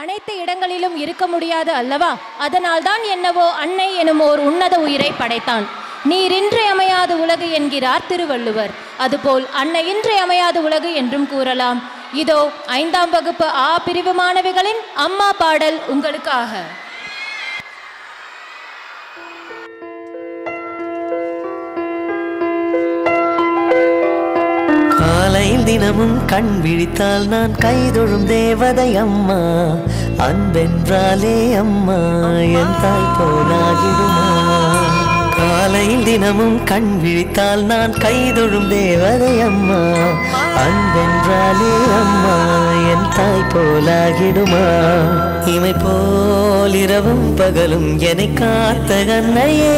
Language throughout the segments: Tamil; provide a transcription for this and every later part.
அனைத்து இடங்களிலும் இருக்க முடியாது அல்லவா? அதனால்தான் என்னவோ அன்னை எனும் ஓர் உன்னத உயிரை படைத்தான். நீரின்றி அமையாது உலகு என்கிறார் திருவள்ளுவர். அதுபோல் அன்னையின்றி அமையாது உலகு என்றும் கூறலாம். இதோ 5ஆம் வகுப்பு ஆ பிரிவு மாணவிகளின் அம்மா பாடல் உங்களுக்காக. காலையில் தினமும் கண் விழித்தால் நான் கைதொழும் தேவதை அம்மா. அன்பென்றாலே அம்மா என் தாய் போலாகிடுமா? காலையில் தினமும் கண் விழித்தால் நான் கைதொழும் தேவதை அம்மா. அன்பென்றாலே அம்மா என் தாய் போலாகிடுமா? இமை போல் இரவும் பகலும் என்னை காத்த கண்ணையே,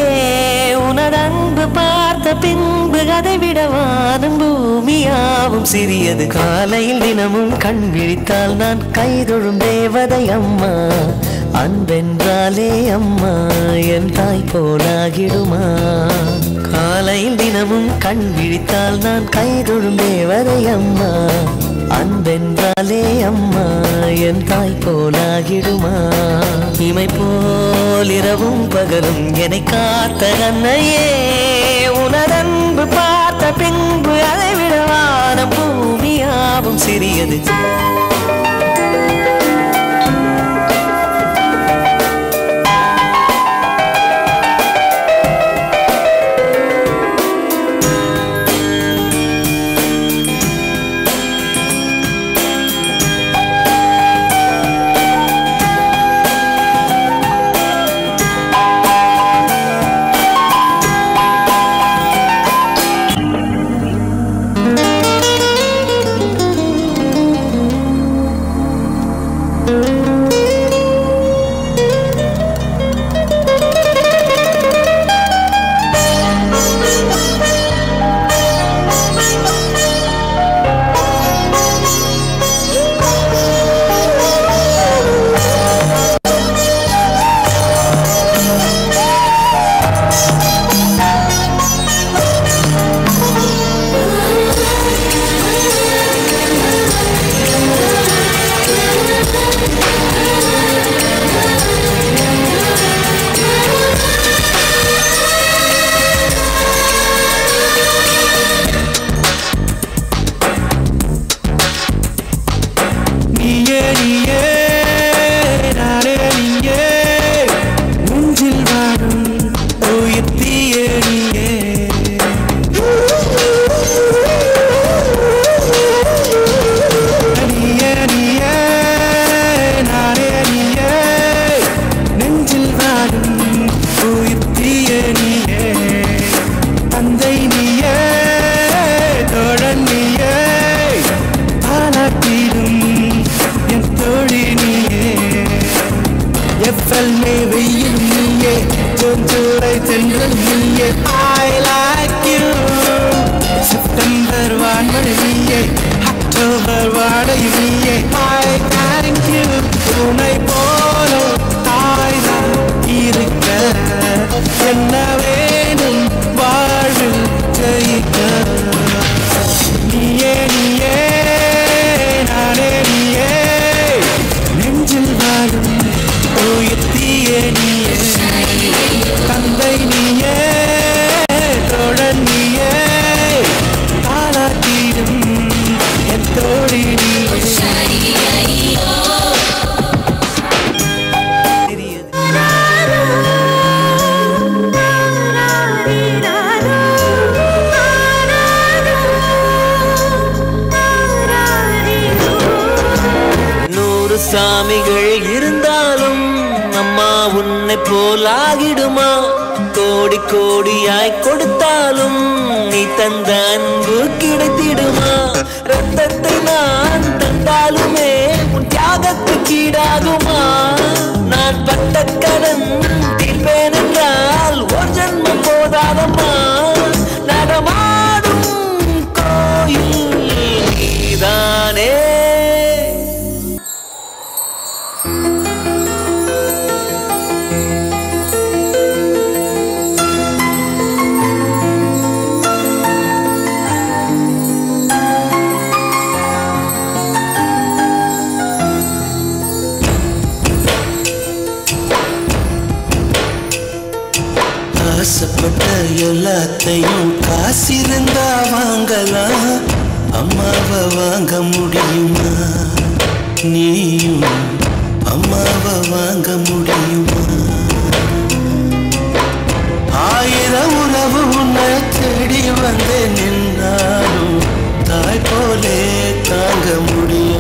உனது அன்பு பார்த்த பின்பு அதை விட வானம் பூமியாவும் சிறியது. காலையில் தினமும் கண் விழித்தால் நான் கைதொழும் தேவதை அம்மா. அன்பென்றாலே அம்மா என் தாய் போலாகிடுமா? காலையில் தினமும் கண் விழித்தால் நான் கைதொழும் தேவதை அம்மா. அன்பென்றாலே அம்மா என் தாய் போலாகிடுமா? இமை போல் இரவும் பகலும் என்னை காத்த அன்னையே, உனதன்பு பார்த்த பின்பு அதை விட வானம் பூமியாவும் சிறியது. சாமிகள் இருந்தாலும் அம்மா உன்னை போலாகிடுமா? கோடி கோடியாய் கொடுத்தாலும் நீ தந்த அன்பு கிடைத்திடுமா? ரத்தத்தை நான் தந்தாலுமே உன் தியாகத்துக்கு ஈடாகுமா? நான் பட்ட கடன் தீர்ப்பேன் என்றால் ஒரு ஜன்மம் போதாதம்மா. நடமாடும் கோயில் நீதானே. ஆசைப்பட்ட எல்லாத்தையும் காசிருந்தா வாங்கலாம், அம்மாவை வாங்க முடியுமா? நீயும் அம்மாவை வாங்க முடியுமா? ஆயிரம் உறவு உன்னை தேடி வந்து நின்னாலும் தாய் போலே தாங்க முடியும்.